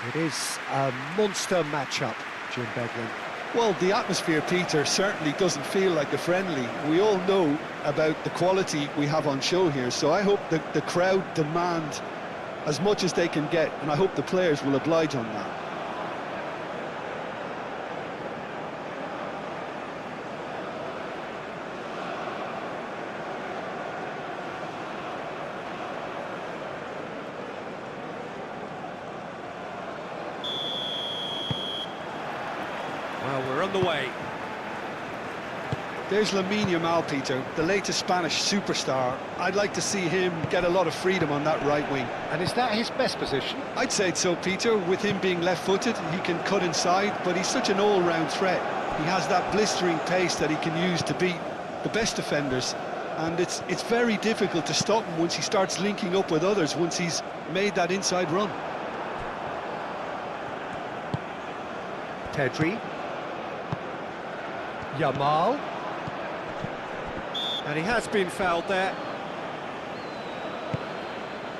It is a monster matchup, Jim Beglin. Well, the atmosphere, Peter, certainly doesn't feel like a friendly. We all know about the quality we have on show here, so I hope that the crowd demand as much as they can get, and I hope the players will oblige on that. Well, we're on the way. There's Lamine Yamal, Peter, the latest Spanish superstar. I'd like to see him get a lot of freedom on that right wing. And is that his best position? I'd say so, Peter. With him being left-footed, he can cut inside, but he's such an all-round threat. He has that blistering pace that he can use to beat the best defenders, and it's very difficult to stop him once he starts linking up with others, once he's made that inside run. Pedri. Yamal. And he has been fouled there.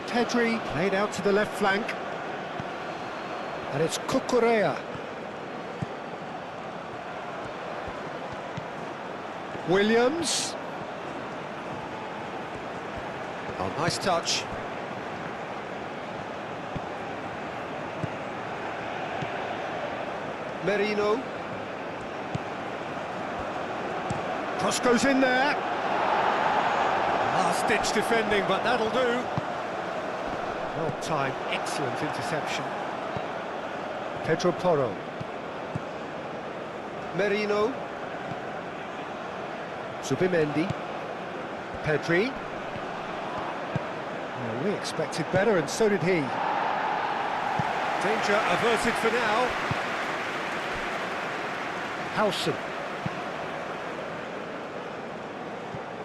Pedri played out to the left flank. And it's Cucurella. Williams. Oh, nice touch. Merino. Cross goes in there. Last-ditch defending, but that'll do. Well timed, excellent interception. Pedro Porro. Merino. Zubimendi. Pedri. Well, we expected better, and so did he. Danger averted for now. Howson.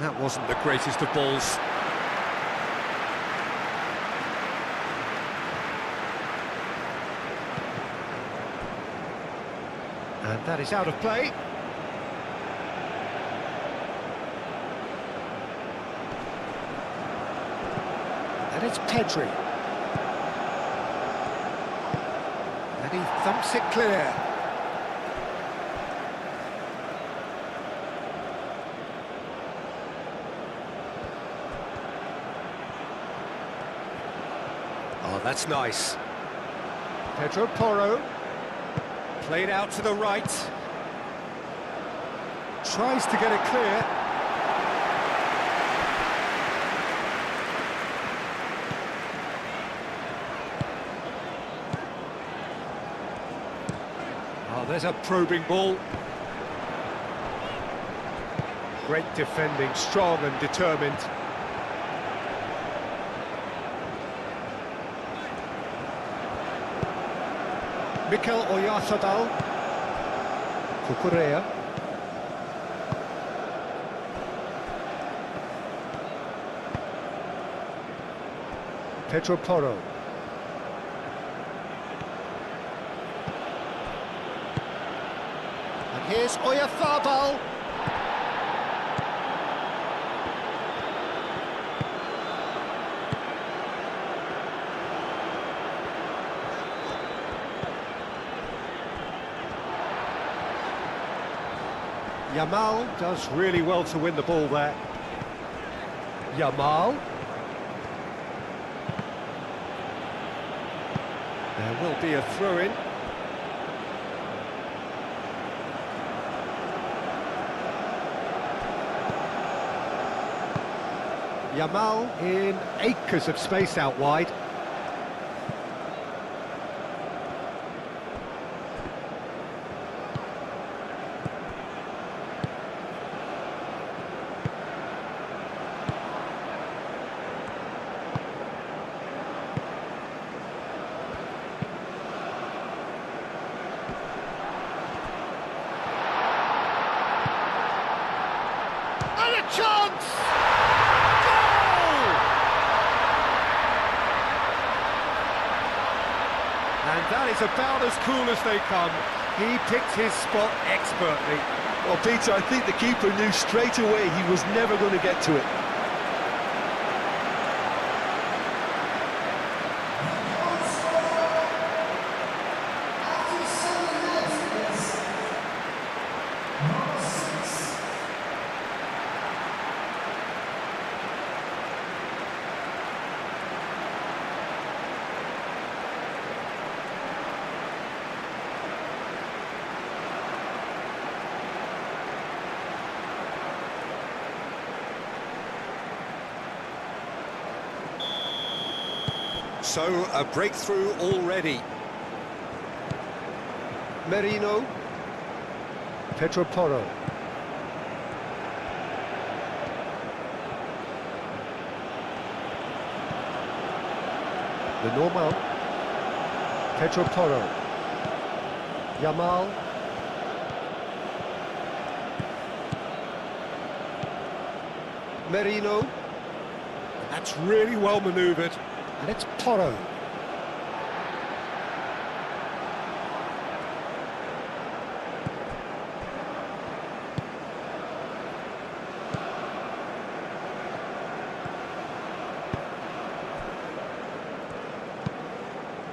That wasn't the greatest of balls. And that is out of play. And it's Pedri. And he thumps it clear. Oh, that's nice. Pedro Porro. Played out to the right. Tries to get it clear. Oh, there's a probing ball. Great defending, strong and determined. Mikel Oyarzabal. Cucurella. Pedro Porro. And here's Oyarzabal. Yamal does really well to win the ball there. Yamal. There will be a throw-in. Yamal in acres of space out wide. And a chance! Goal! And that is about as cool as they come. He picked his spot expertly. Well, Peter, I think the keeper knew straight away he was never going to get to it. So, a breakthrough already. Merino. Pedro Porro. The normal. Pedro Porro. Yamal. Merino. That's really well manoeuvred. And it's Porro.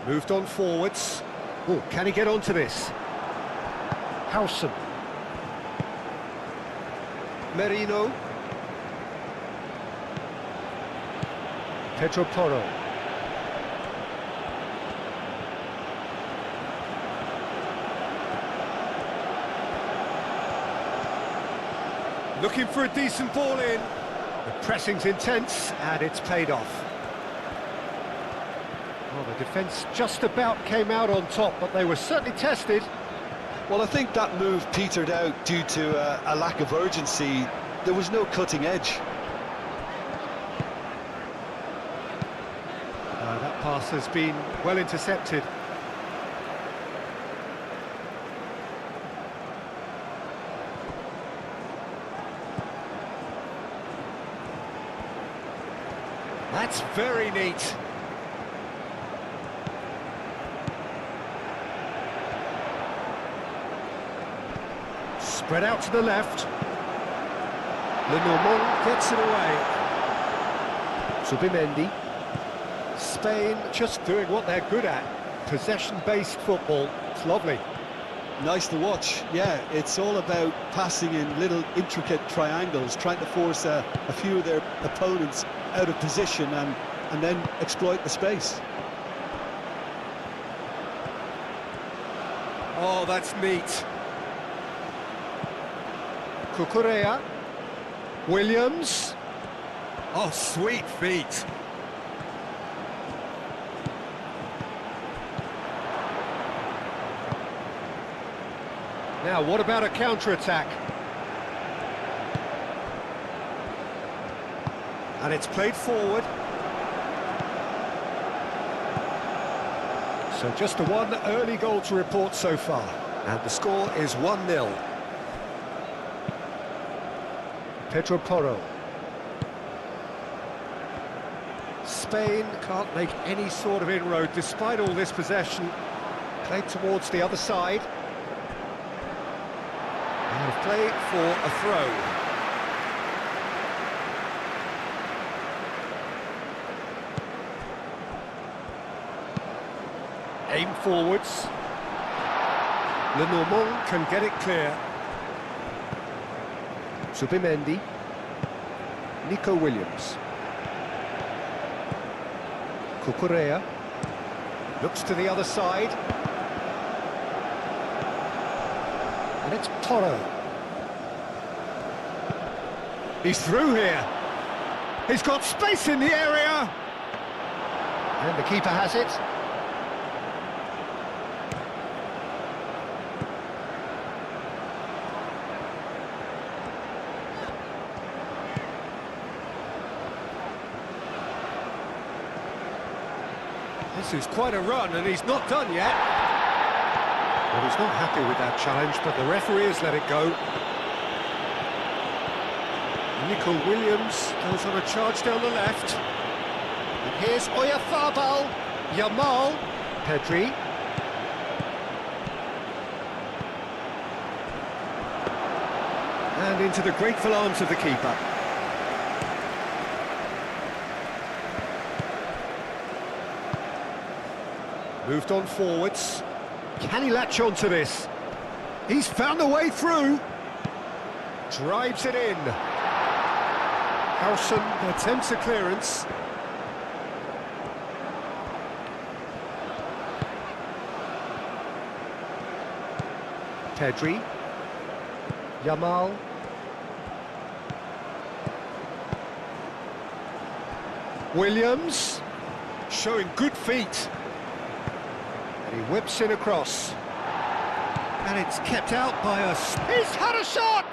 Moved on forwards. Oh, can he get onto this? Howson. Merino. Pedro Porro. Looking for a decent ball in. The pressing's intense and it's paid off. Well, the defence just about came out on top, but they were certainly tested. Well, I think that move petered out due to a lack of urgency. There was no cutting edge. That pass has been well intercepted. That's very neat. Spread out to the left. Lenormand gets it away. Subimendi. Spain just doing what they're good at. Possession-based football. It's lovely. Nice to watch, yeah. It's all about passing in little intricate triangles, trying to force a few of their opponents out of position and then exploit the space. Oh, that's neat. Cucurella. Williams. Oh, sweet feet. Now, what about a counter-attack? And it's played forward. So just the one early goal to report so far. And the score is 1-0. Pedro Porro. Spain can't make any sort of inroad despite all this possession. Played towards the other side. And play for a throw. Aim forwards. Lenormand can get it clear. Subimendi. Nico Williams. Cucurella. Looks to the other side. And it's Porro. He's through here. He's got space in the area. And the keeper has it. This is quite a run, and he's not done yet. Well, he's not happy with that challenge, but the referee has let it go. Nico Williams goes on a charge down the left. And here's Oyarzabal, Yamal, Pedri. And into the grateful arms of the keeper. Moved on forwards. Can he latch on to this? He's found a way through. Drives it in. Howson attempts a clearance. Pedri. Yamal. Williams. showing good feet. And he whips in across. And it's kept out by us. He's had a shot!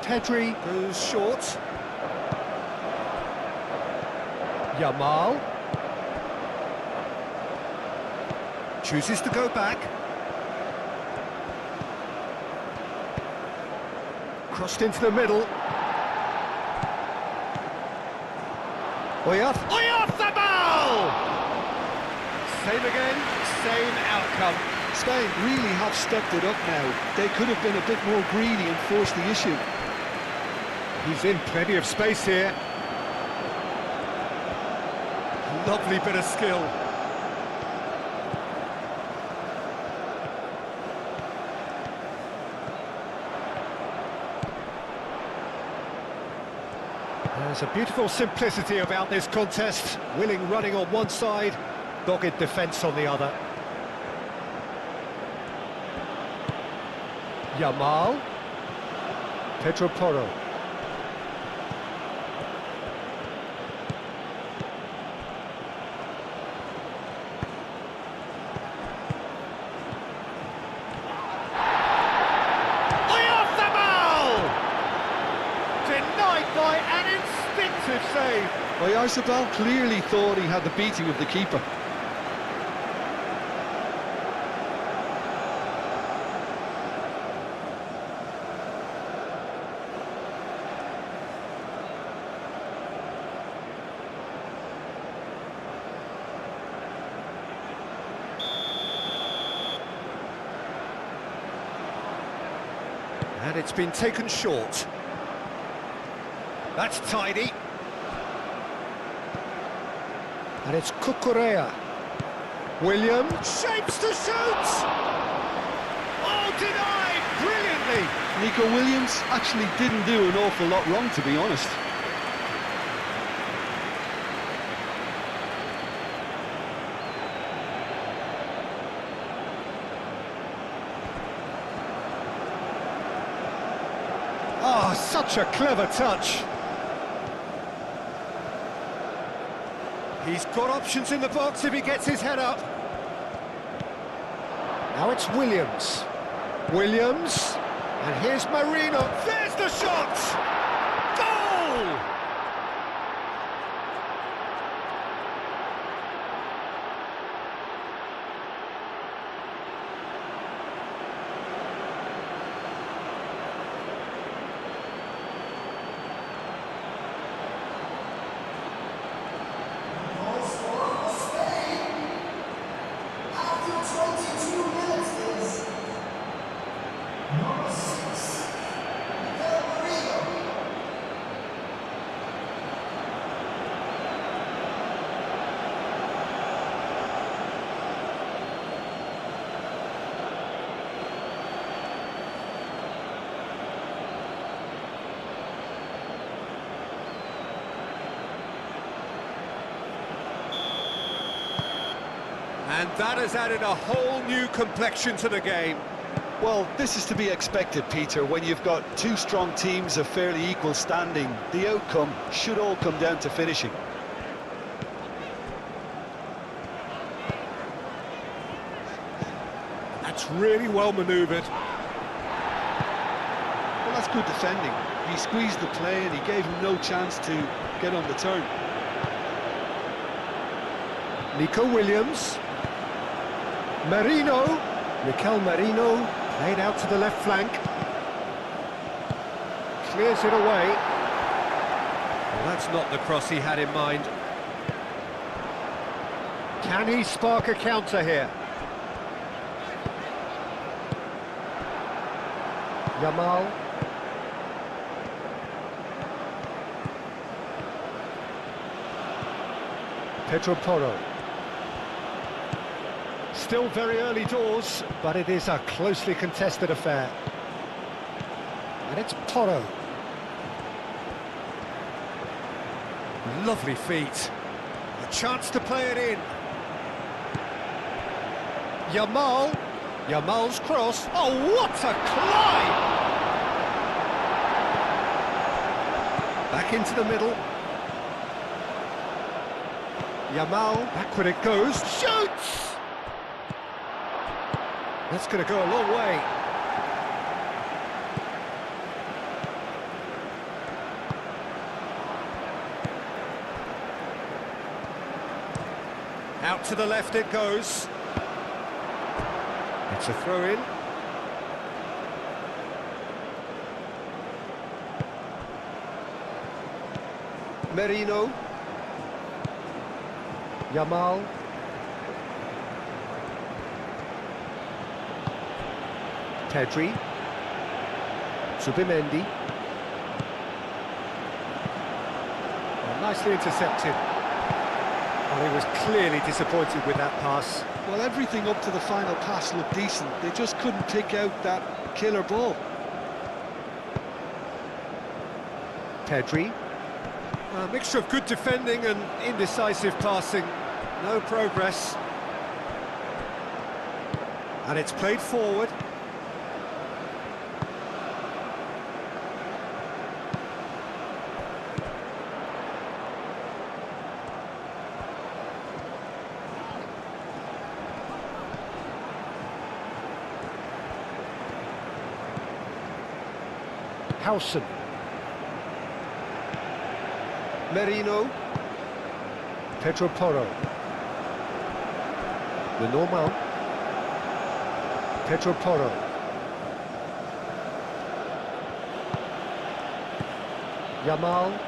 Pedri goes short. Yamal chooses to go back. Crossed into the middle. Oyarzabal! Same again, same outcome. Spain really have stepped it up now. They could have been a bit more greedy and forced the issue. He's in plenty of space here. Lovely bit of skill. There's a beautiful simplicity about this contest. Willing running on one side, dogged defence on the other. Yamal. Pedro Porro. By an instinctive save. Oyarzabal clearly thought he had the beating of the keeper. And it's been taken short. That's tidy. And it's Cucurella. Williams shapes to shoot! Oh, denied brilliantly! Nico Williams actually didn't do an awful lot wrong, to be honest. Oh, such a clever touch. He's got options in the box if he gets his head up. Now it's Williams. Williams. And here's Marino. There's the shot! Goal! And that has added a whole new complexion to the game. Well, this is to be expected, Peter. When you've got two strong teams of fairly equal standing, the outcome should all come down to finishing. That's really well manoeuvred. Well, that's good defending. He squeezed the play and he gave him no chance to get on the turn. Nico Williams. Marino. Mikel Marino played out to the left flank. Clears it away. Well, that's not the cross he had in mind. Can he spark a counter here? Yamal. Pedro Porro. Still very early doors, but it is a closely contested affair. And it's Porro. Lovely feet. A chance to play it in. Yamal. Yamal's cross. Oh, what a climb! Back into the middle. Yamal, backward it goes. Shoots! That's going to go a long way. Out to the left it goes. It's a throw-in. Merino. Yamal. Pedri. Subimendi. Nicely intercepted. Well, he was clearly disappointed with that pass. Well, everything up to the final pass looked decent. They just couldn't pick out that killer ball. Pedri. A mixture of good defending and indecisive passing. No progress. And it's played forward. Howson. Merino. Pedro Porro. The normal. Pedro Porro. Yamal.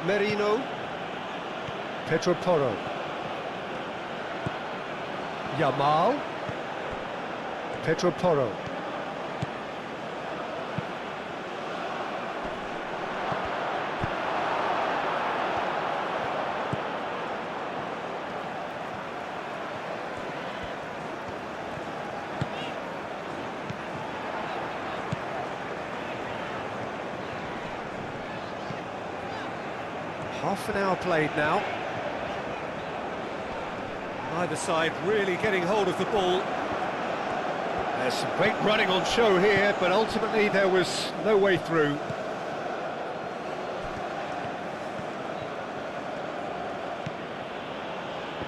Merino. Pedro Porro. Yamal. Pedro Porro. Half an hour played now. Either side really getting hold of the ball. There's some great running on show here, but ultimately there was no way through.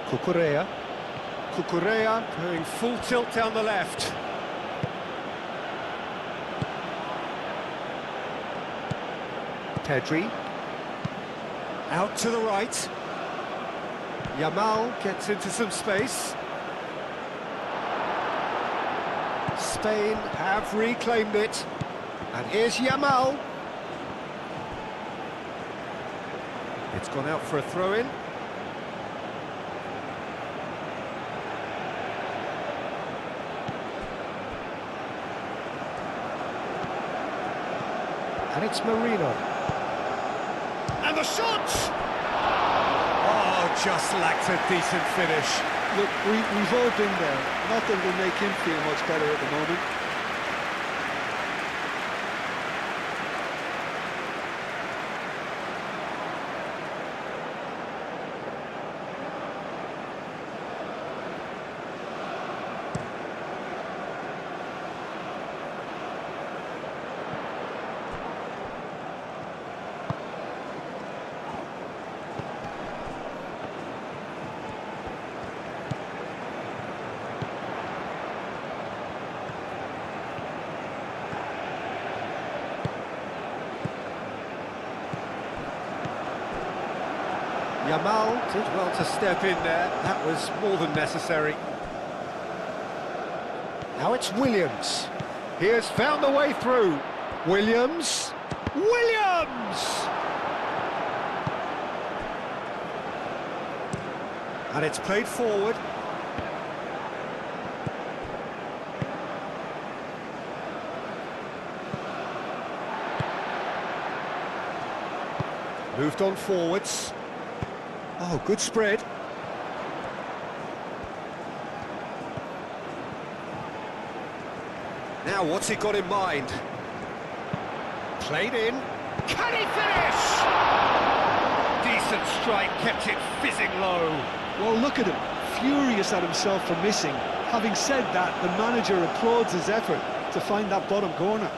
Cucurella. Cucurella going full tilt down the left. Pedri. Out to the right. Yamal gets into some space. Spain have reclaimed it. And here's Yamal. It's gone out for a throw-in. And it's Marino. And the shot! Oh, just lacked a decent finish. Look, we've all been there. Nothing will make him feel much better at the moment. Yamal did well to step in there. That was more than necessary. Now it's Williams. He has found the way through. Williams. Williams! And it's played forward. Moved on forwards. Oh, good spread. Now, what's he got in mind? Played in. Can he finish? Decent strike, kept it fizzing low. Well, look at him, furious at himself for missing. Having said that, the manager applauds his effort to find that bottom corner.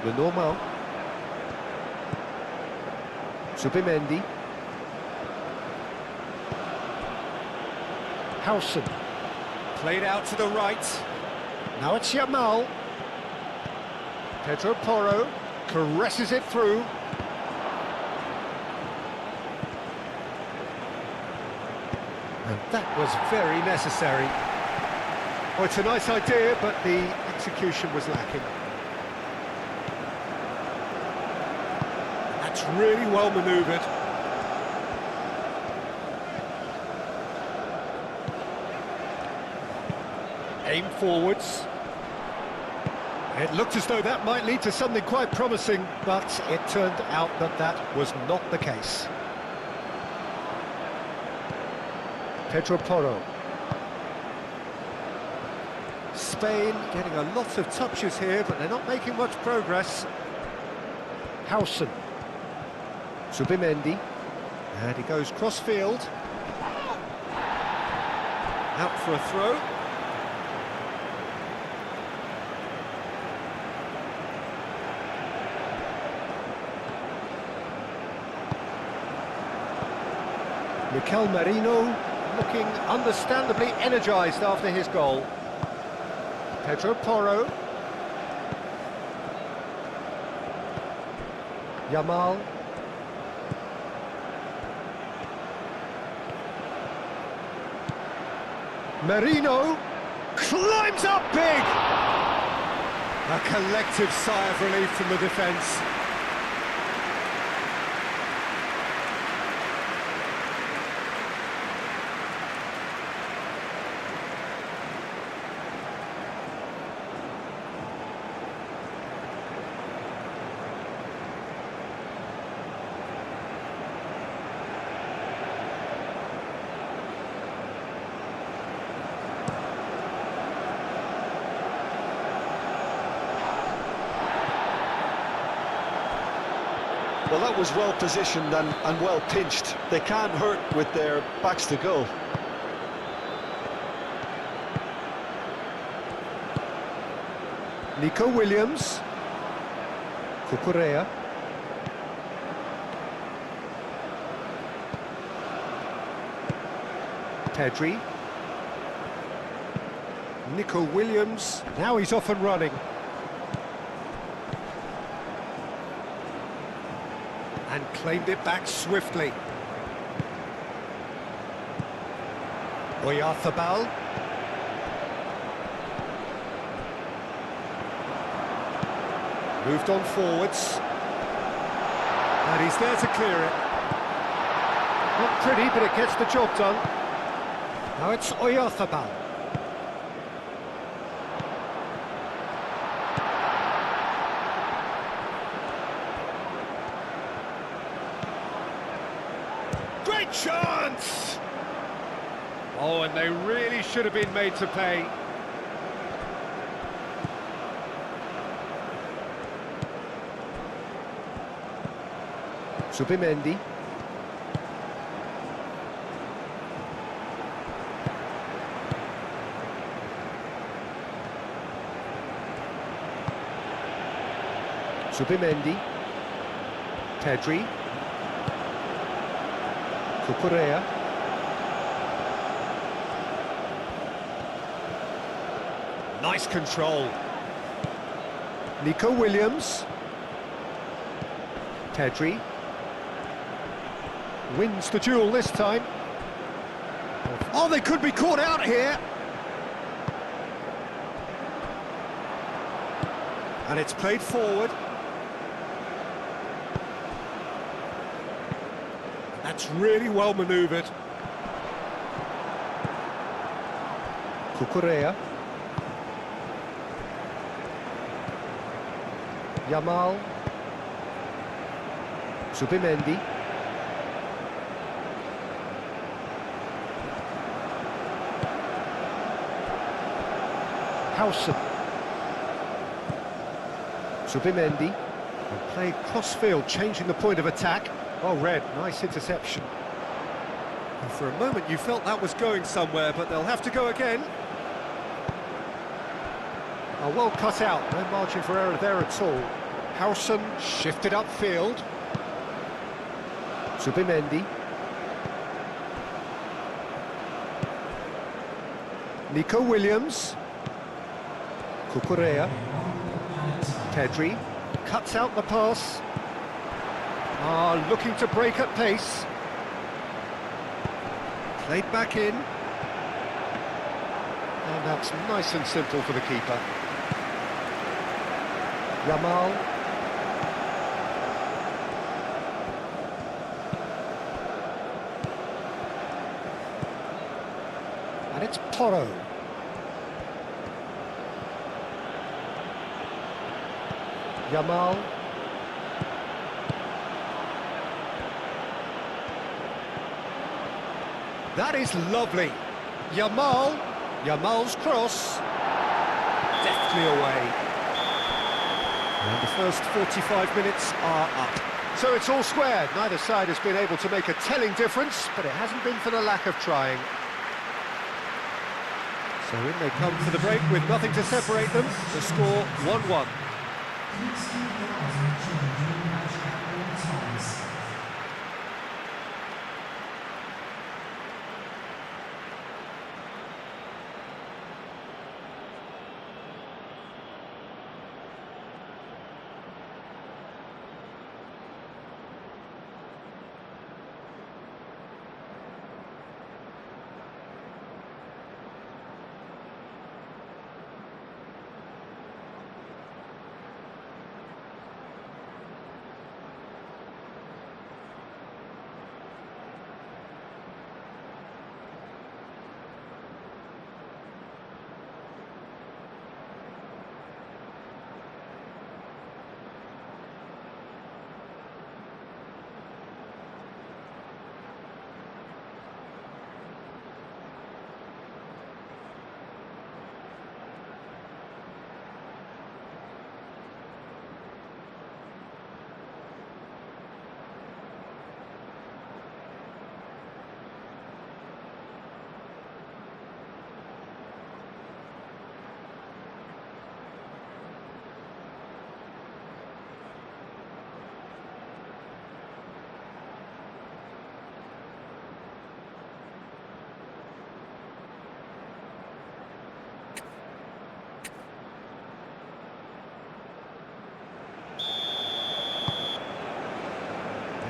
Le Normand. Subimendi. Howson. Played out to the right. Now it's Yamal. Pedro Porro caresses it through. And that was very necessary. Oh, it's a nice idea, but the execution was lacking. That's really well manoeuvred. Aim forwards. It looked as though that might lead to something quite promising, but it turned out that that was not the case. Pedro Porro. Spain getting a lot of touches here, but they're not making much progress. Howson. Subimendi. And he goes cross-field. Out for a throw. Mikel Merino looking understandably energised after his goal. Pedro Porro. Yamal. Merino climbs up big! A collective sigh of relief from the defence. Well, that was well positioned and well pinched. They can't hurt with their backs to goal. Nico Williams. Cucurella. Pedri. Nico Williams. Now he's off and running. And claimed it back swiftly. Oyarzabal. Moved on forwards. And he's there to clear it. Not pretty, but it gets the job done. Now it's Oyarzabal. Great chance! Oh, and they really should have been made to pay. Subimendi. Subimendi. Pedri. Cucurella. Nice control. Nico Williams. Pedri. Wins the duel this time. Oh, they could be caught out here. And it's played forward. That's really well manoeuvred. Cucurella. Yamal. Subimendi. Howson. Subimendi. And played cross-field, changing the point of attack. Well read, nice interception. And for a moment you felt that was going somewhere, but they'll have to go again. Oh, well cut out, no margin for error there at all. Howson shifted upfield. Subimendi. Nico Williams. Cucurella. Pedri cuts out the pass. Looking to break at pace. Played back in. And that's nice and simple for the keeper. Yamal. And it's Porro. Yamal. That is lovely. Yamal's cross. Deftly away. And the first 45 minutes are up. So it's all squared. Neither side has been able to make a telling difference, but it hasn't been for the lack of trying. So in they come for the break with nothing to separate them. The score 1-1.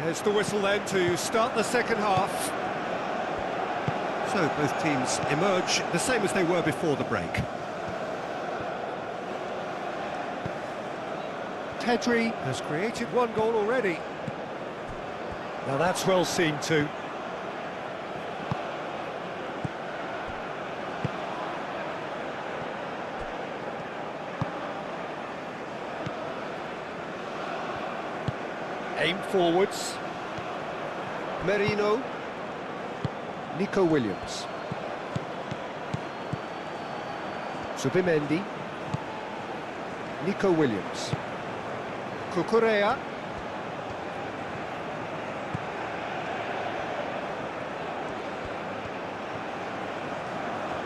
There's the whistle then to start the second half. So both teams emerge the same as they were before the break. Pedri has created one goal already. Now that's well seen too. Aim forwards. Merino. Nico Williams. Subimendi. Nico Williams. Cucurella.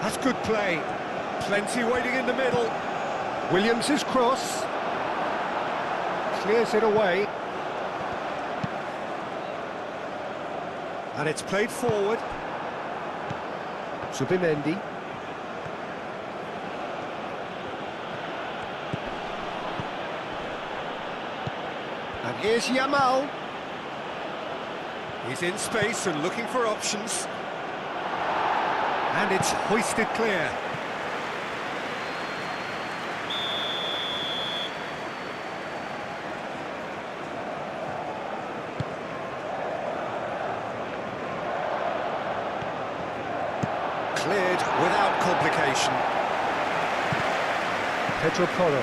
That's good play. Plenty waiting in the middle. Williams' cross. Clears it away. And it's played forward. Subimendi. And here's Yamal. He's in space and looking for options. And it's hoisted clear. Cleared without complication. Pedro Porro.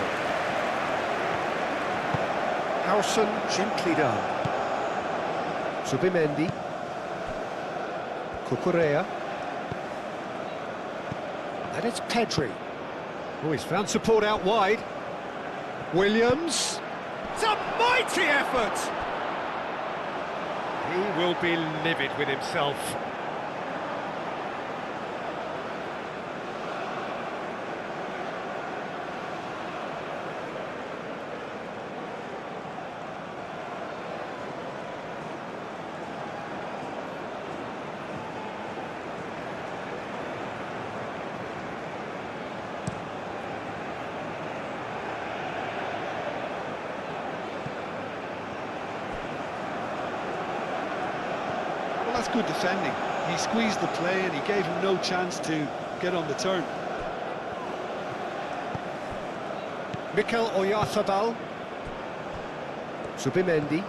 Howson gently done. Subimendi. Cucurella. And it's Pedri. Oh, he's found support out wide. Williams. It's a mighty effort! He will be livid with himself. That's good defending. He squeezed the play and he gave him no chance to get on the turn. Mikel Oyarzabal. Zubimendi.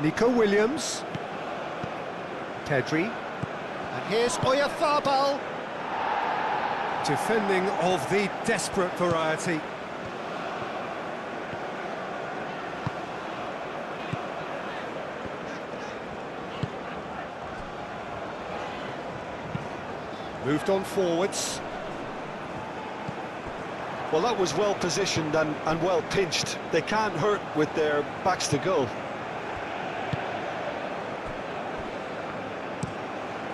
Nico Williams. Pedri. And here's Oyarzabal. Defending of the desperate variety. Moved on forwards. Well, that was well positioned and well pinched. They can't hurt with their backs to goal.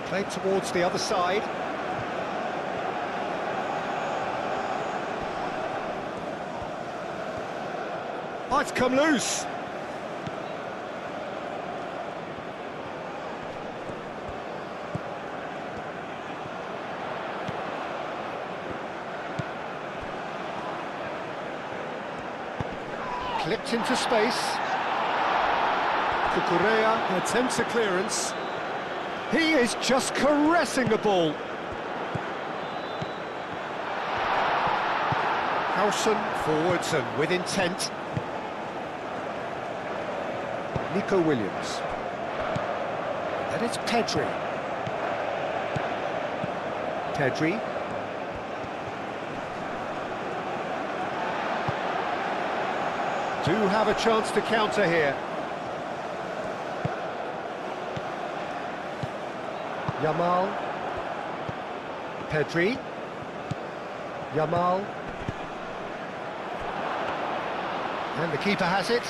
Played towards the other side. Oh, it's come loose. Clipped into space. Cucurella attempts a clearance. He is just caressing the ball. Howson forwards and with intent. Nico Williams. And it's Pedri. Pedri. Do have a chance to counter here. Yamal. Pedri. Yamal. And the keeper has it.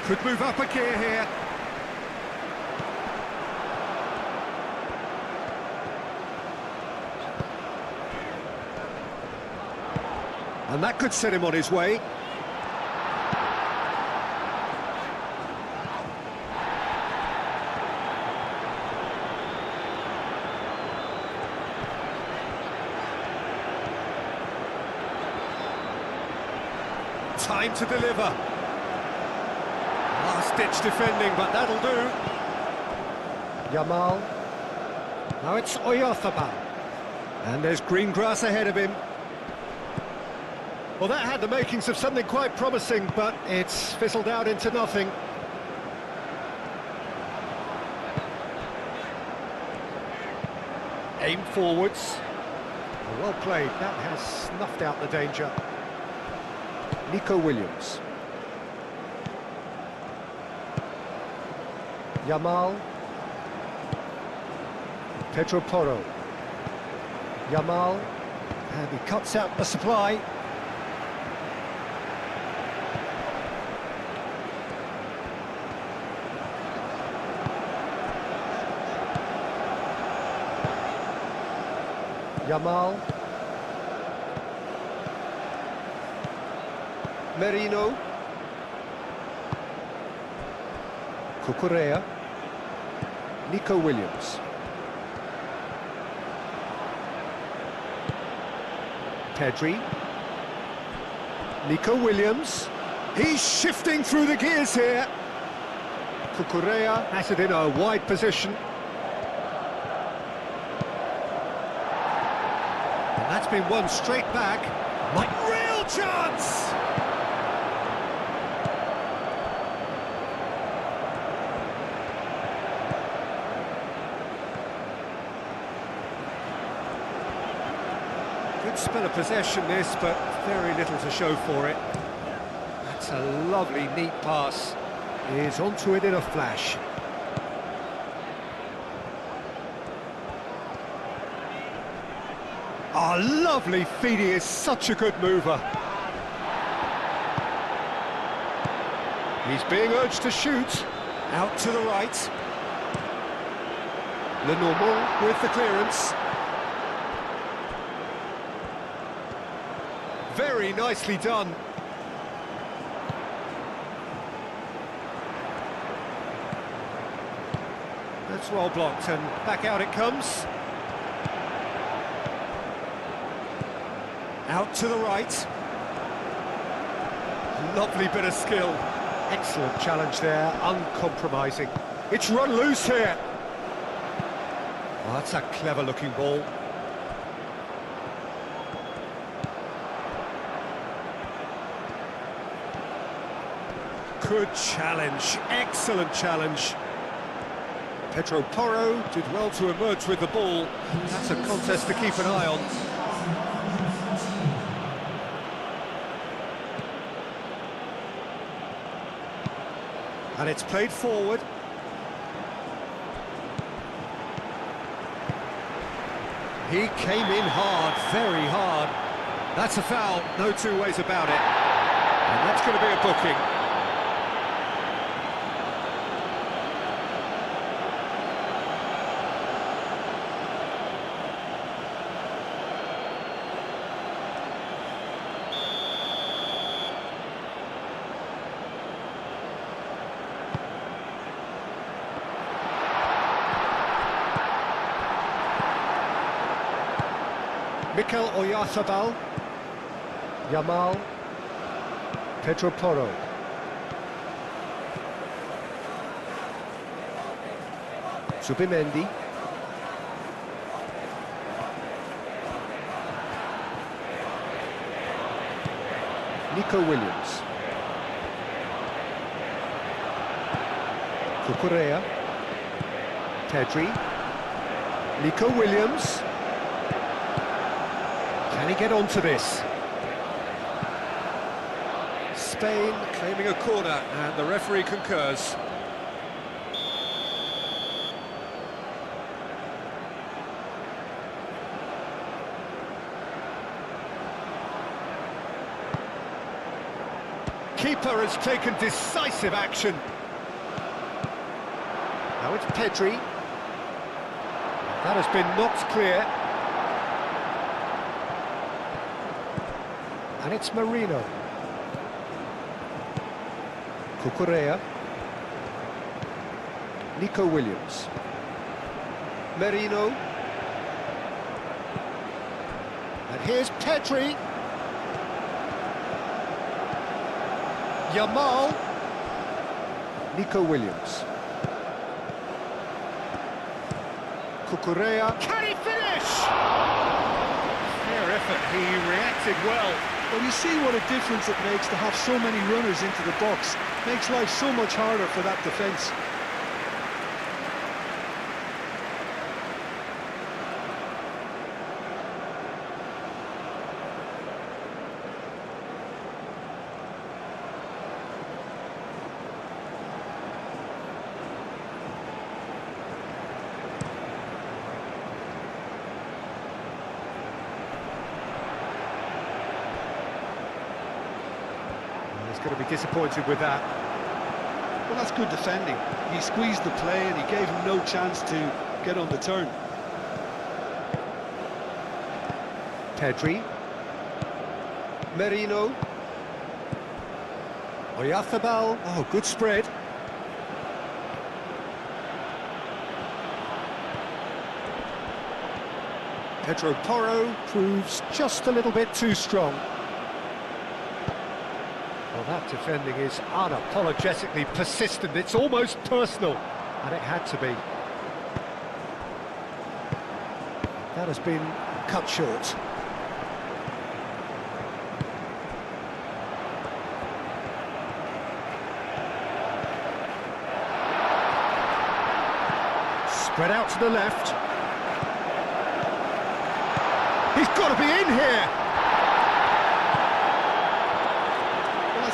Could move up a gear here. And that could set him on his way. Time to deliver. Last-ditch defending, but that'll do. Yamal. Now it's Oyarzabal. And there's green grass ahead of him. Well, that had the makings of something quite promising, but it's fizzled out into nothing. Aim forwards. Well played, that has snuffed out the danger. Nico Williams. Yamal. Pedro Porro. Yamal. And he cuts out the supply. Yamal. Merino. Cucurella. Nico Williams. Pedri. Nico Williams. He's shifting through the gears here. Cucurella has it in a wide position. That's been won straight back. Real chance! Good spell of possession this, but very little to show for it. That's a lovely, neat pass. He's onto it in a flash. Oh, lovely feet, he is such a good mover. He's being urged to shoot. Out to the right. Lenormand with the clearance. Very nicely done. That's well blocked, and back out it comes. Out to the right. Lovely bit of skill. Excellent challenge there, uncompromising. It's run loose here. Oh, that's a clever-looking ball. Good challenge, excellent challenge. Pedro Porro did well to emerge with the ball. That's a contest to keep an eye on. And it's played forward. He came in hard, very hard. That's a foul, no two ways about it. And that's going to be a booking. Mikel Oyarzabal, Yamal, Pedro Porro. Zubimendi. Nico Williams. Cucurella. Pedri. Nico Williams. Can he get onto this? Spain claiming a corner, and the referee concurs. Keeper has taken decisive action. Now it's Pedri. That has been knocked clear. And it's Marino. Cucurella. Nico Williams. Marino. And here's Pedri. Yamal. Nico Williams. Cucurella. Can he finish? Fair effort, he reacted well. Well, you see what a difference it makes to have so many runners into the box. Makes life so much harder for that defence. Going to be disappointed with that. Well, that's good defending. He squeezed the play and he gave him no chance to get on the turn. Pedri. Marino. Oyarzabal. Oh, good spread. Pedro Porro proves just a little bit too strong. Well, that defending is unapologetically persistent. It's almost personal, and it had to be. That has been cut short. Spread out to the left. He's got to be in here!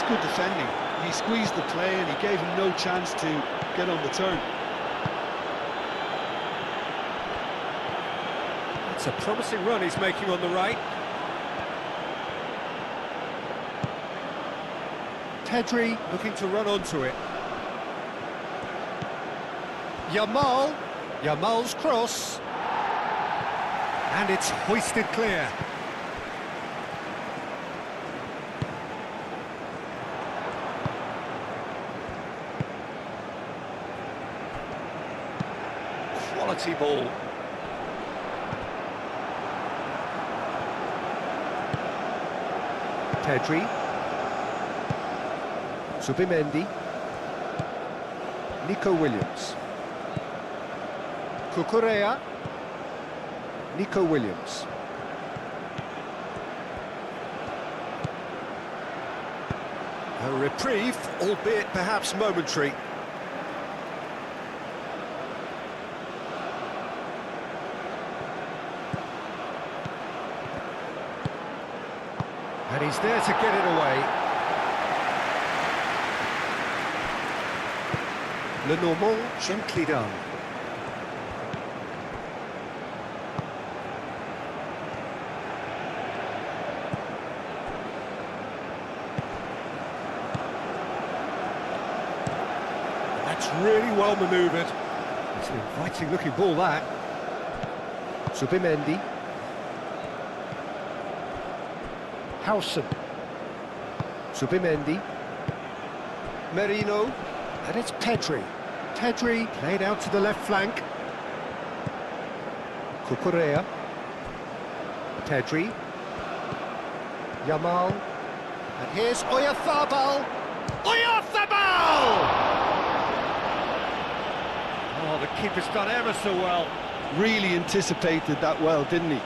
Good defending. He squeezed the play and he gave him no chance to get on the turn. It's It's a promising run he's making on the right. Pedri looking to run onto it. Yamal's cross. And it's hoisted clear. Quality ball. Pedri. Zubimendi. Nico Williams. Cucurella. Nico Williams. A reprieve, albeit perhaps momentary. And he's there to get it away. Lenormand, gently done. That's really well manoeuvred. It's an inviting looking ball, that. Zubimendi. Howson. Zubimendi. Merino. And it's Pedri. Pedri played out to the left flank. Cucurella. Pedri. Yamal. And here's Oyarzabal. Oyarzabal! Oh, the keeper's done ever so well. Really anticipated that well, didn't he?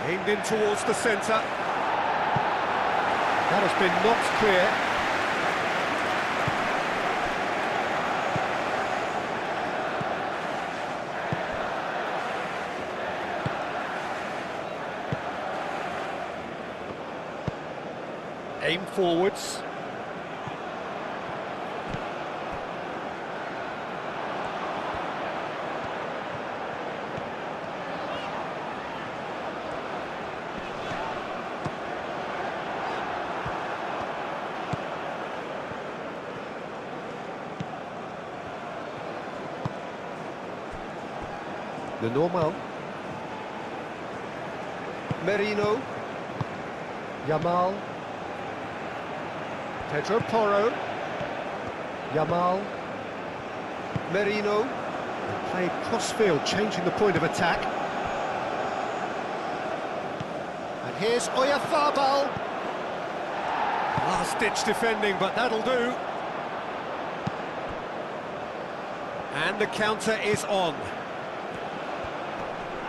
Aimed in towards the centre. That has been knocked clear. Aim forwards. Lenormand. Merino. Yamal. Pedro Porro. Yamal. Merino. They played cross-field, changing the point of attack. And here's Oyarzabal. Last-ditch defending, but that'll do. And the counter is on.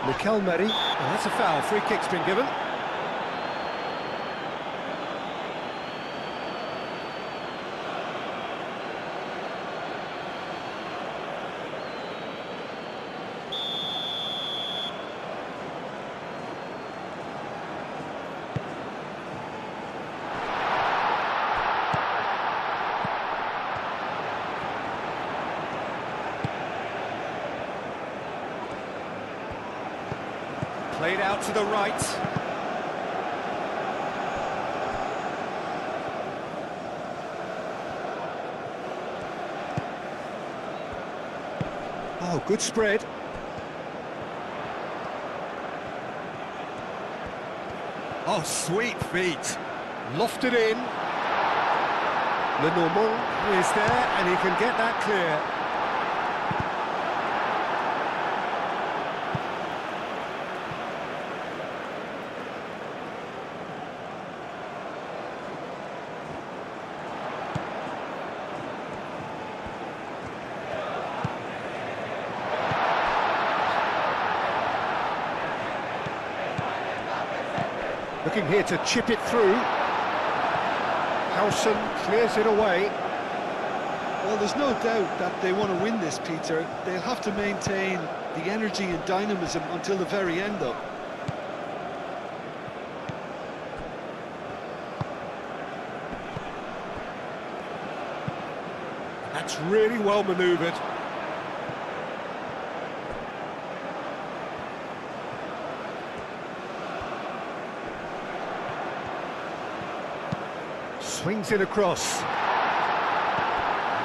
Mikel Merri, oh, that's a foul, free kick's been given. Played out to the right. Oh, good spread. Oh, sweet feet. Lofted in. Lenormand is there, and he can get that clear. Looking here to chip it through. Howson clears it away. Well, there's no doubt that they want to win this, Peter. They'll have to maintain the energy and dynamism until the very end, though. That's really well manoeuvred. Swings it across.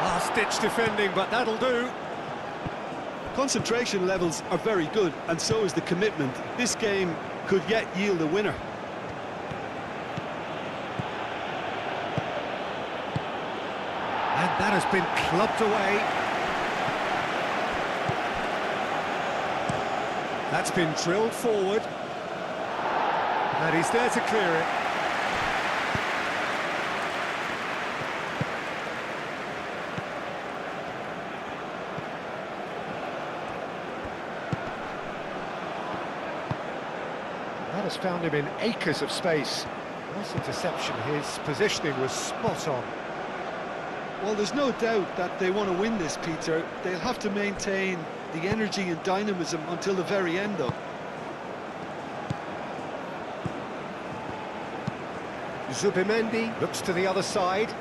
Last-ditch defending, but that'll do. Concentration levels are very good, and so is the commitment. This game could yet yield a winner. And that has been clubbed away. That's been drilled forward. And he's there to clear it. That has found him in acres of space. Nice interception, his positioning was spot on. Well, there's no doubt that they want to win this, Peter. They'll have to maintain the energy and dynamism until the very end, though. Zubimendi looks to the other side.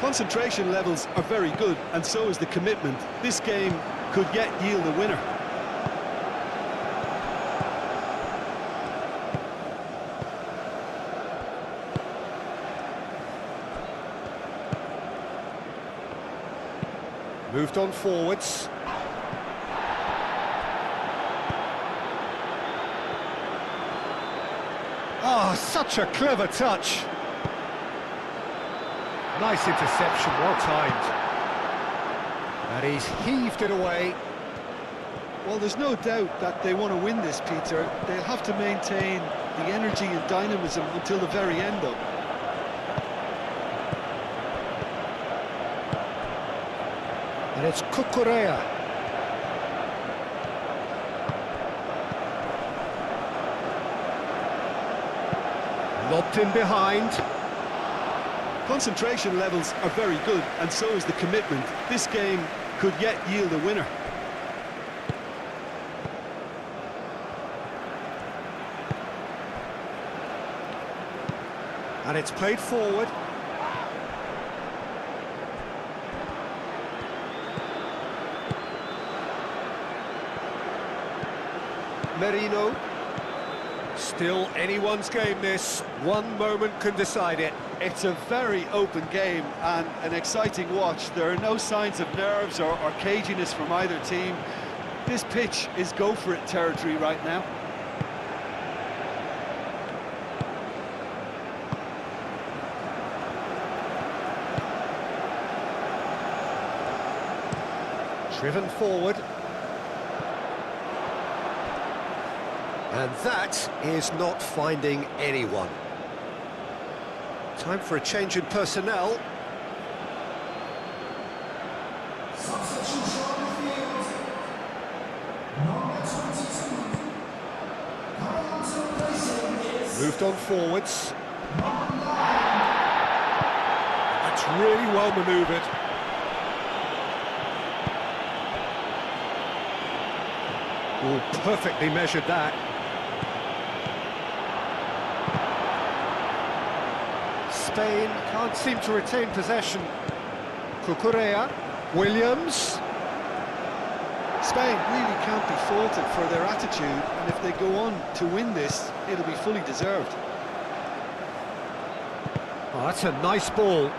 Concentration levels are very good, and so is the commitment. This game could yet yield a winner. Moved on forwards. Oh, such a clever touch. Nice interception, well timed. And he's heaved it away. Well, there's no doubt that they want to win this, Peter. They'll have to maintain the energy and dynamism until the very end, though. And it's Cucurella. Lobbed in behind. Concentration levels are very good, and so is the commitment. This game could yet yield a winner. And it's played forward. Merino. Still anyone's game, this. One moment can decide it. It's a very open game and an exciting watch. There are no signs of nerves or caginess from either team. This pitch is go-for-it territory right now. Driven forward. And that is not finding anyone. Time for a change in personnel. Substitution on the field. Number 22. Coming on to replacing is Moved on forwards. number 9. That's really well manoeuvred. Oh, perfectly measured that. Spain can't seem to retain possession. Cucurella, Williams. Spain really can't be faulted for their attitude, and if they go on to win this, it'll be fully deserved. Oh, that's a nice ball.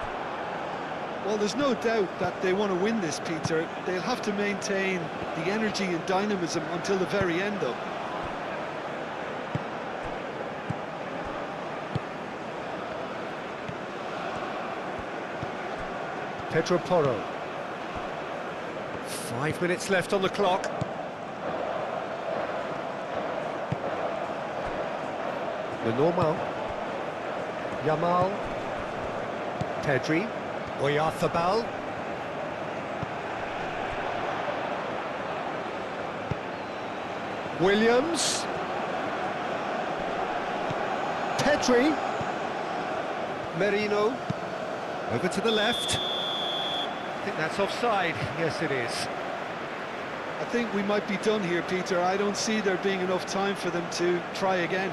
Well, there's no doubt that they want to win this, Peter. They'll have to maintain the energy and dynamism until the very end, though. Pedro Porro. 5 minutes left on the clock. Lenormand. Yamal. Pedri. Oyarzabal. Williams. Pedri. Merino. Over to the left. I think that's offside. Yes, it is. I think we might be done here, Peter. I don't see there being enough time for them to try again.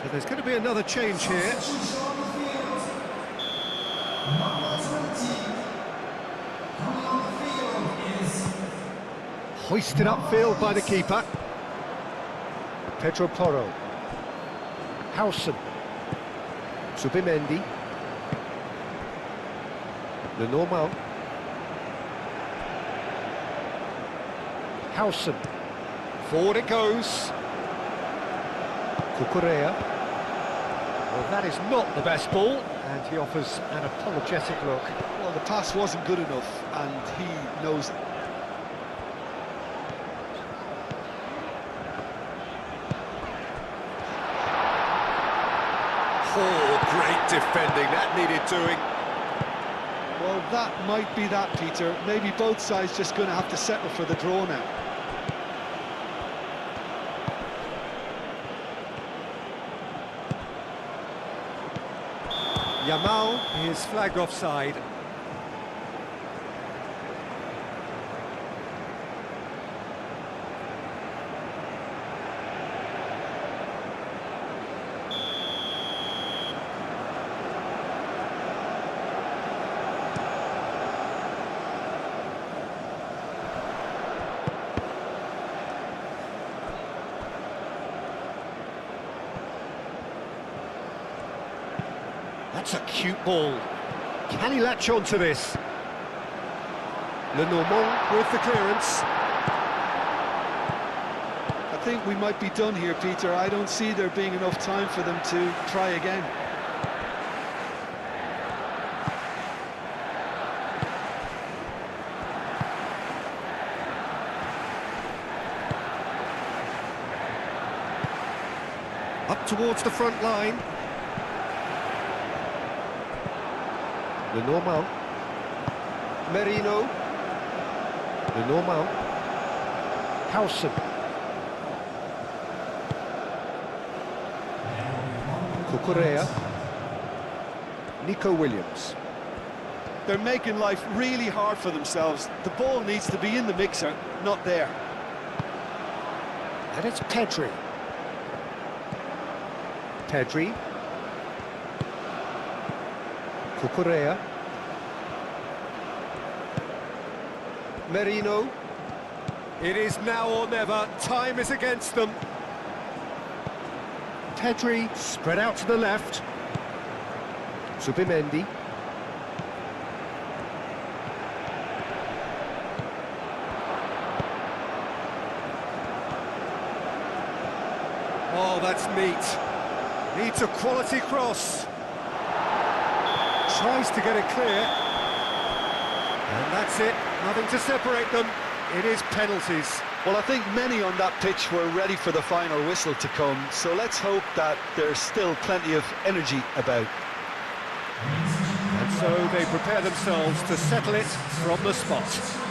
So there's going to be another change here. Substitution on the field. Number 20. Coming on the field is Hoisted upfield by the keeper. Pedro Porro. Howson. Subimendi. Lenormand. Howson. Forward it goes. Cucurella. Well, that is not the best ball, and he offers an apologetic look. Well, the pass wasn't good enough, and he knows it. Oh, great defending, that needed doing. Well, that might be that, Peter. Maybe both sides just going to have to settle for the draw now. Yamal is flagged offside. That's a cute ball. Can he latch on to this? Lenormand with the clearance. I think we might be done here, Peter. I don't see there being enough time for them to try again. Up towards the front line. Lenormand. Merino. Lenormand. Howson. Cucurella. Nico Williams. They're making life really hard for themselves. The ball needs to be in the mixer, not there. And it's Pedri. Pedri. Cucurella. Merino. It is now or never. Time is against them. Pedri spread out to the left. Subimendi. Oh, that's neat. Needs a quality cross. Tries to get it clear. And that's it. Nothing to separate them. It is penalties. Well, I think many on that pitch were ready for the final whistle to come, so let's hope that there's still plenty of energy about. And so they prepare themselves to settle it from the spot.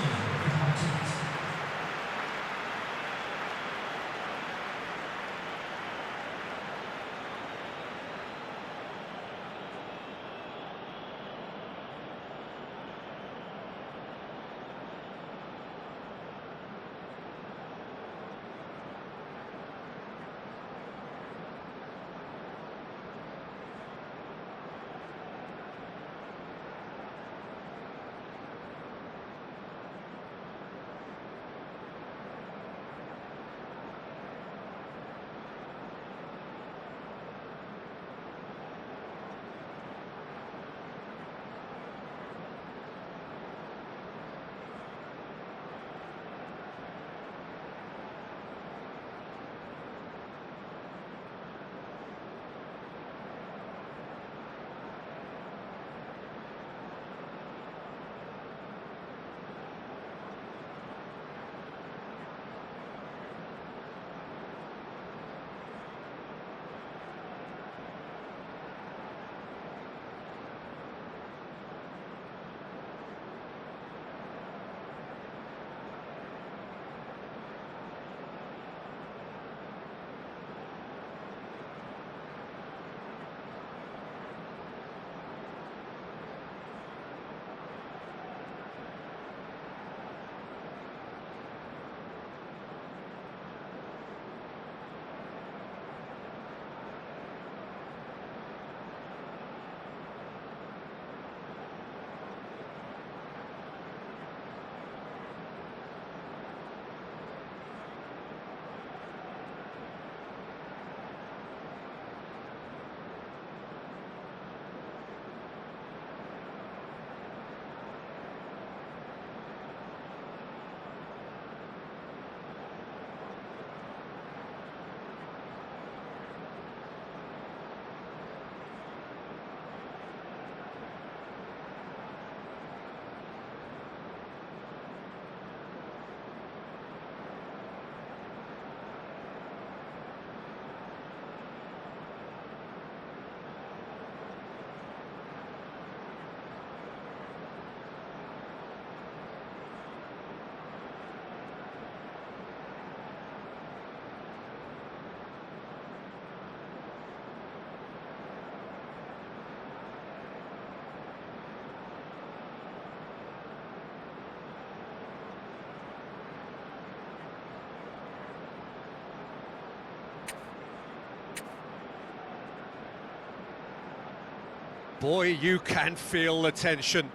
Boy, you can feel the tension.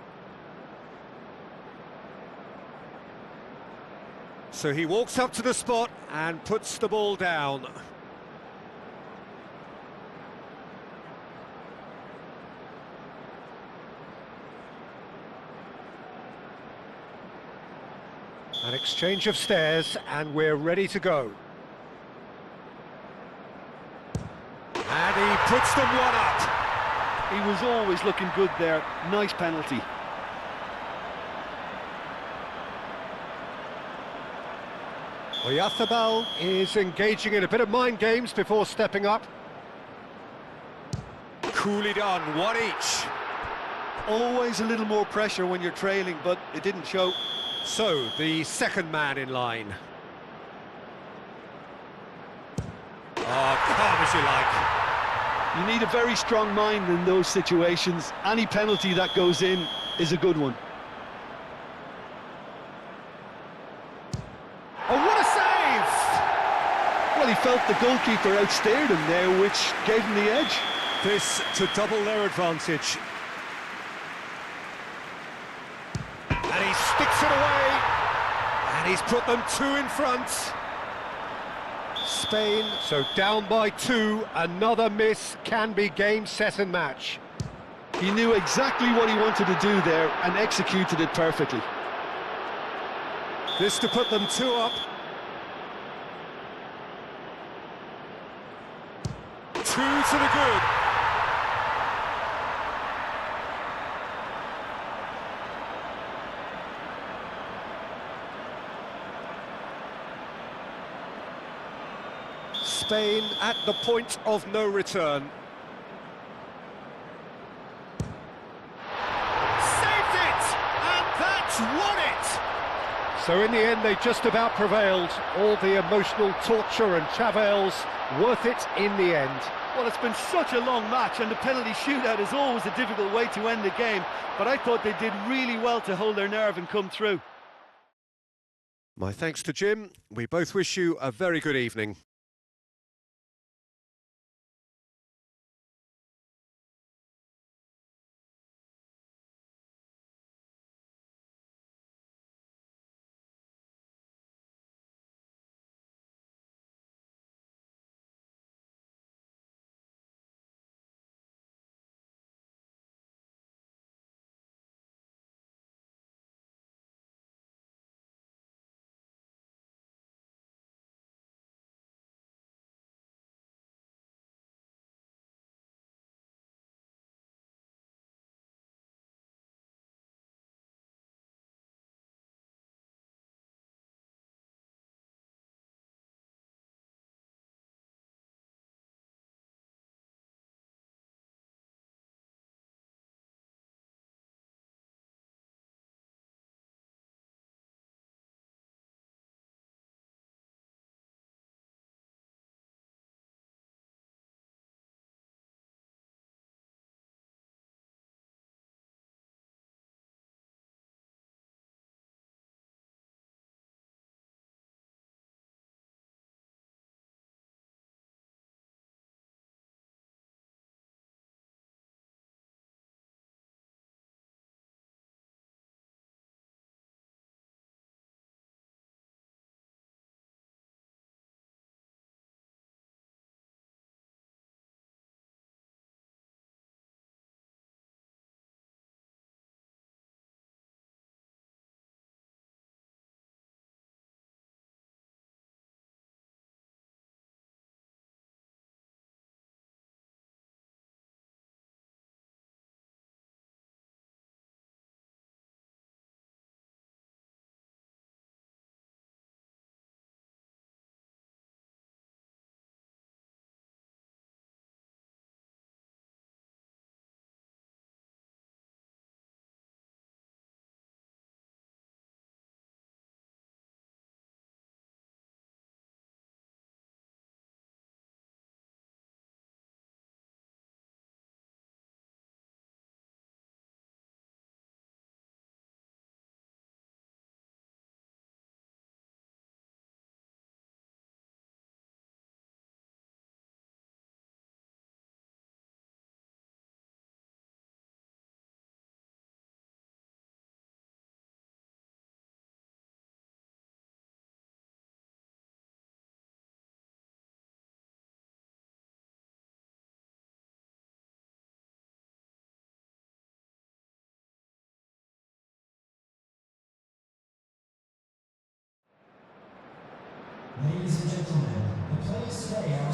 So he walks up to the spot and puts the ball down. An exchange of stares, and we're ready to go. And he puts them one up. He was always looking good there. Nice penalty. Oyarzabal is engaging in a bit of mind games before stepping up. Coolly done, one each. Always a little more pressure when you're trailing, but it didn't show. So, the second man in line. Oh, calm as you like. You need a very strong mind in those situations. Any penalty that goes in is a good one. Oh, what a save! Well, he felt the goalkeeper outsteered him there, which gave him the edge. This to double their advantage. And he sticks it away. And he's put them two in front. Spain, so down by two. Another miss can be game, set and match. He knew exactly what he wanted to do there and executed it perfectly. This to put them two up. Two to the good. Spain at the point of no return. Saved it! And that's won it! So in the end, they just about prevailed. All the emotional torture and travails, worth it in the end. Well, it's been such a long match, and the penalty shootout is always a difficult way to end the game, but I thought they did really well to hold their nerve and come through. My thanks to Jim. We both wish you a very good evening. Ladies and gentlemen, the players today are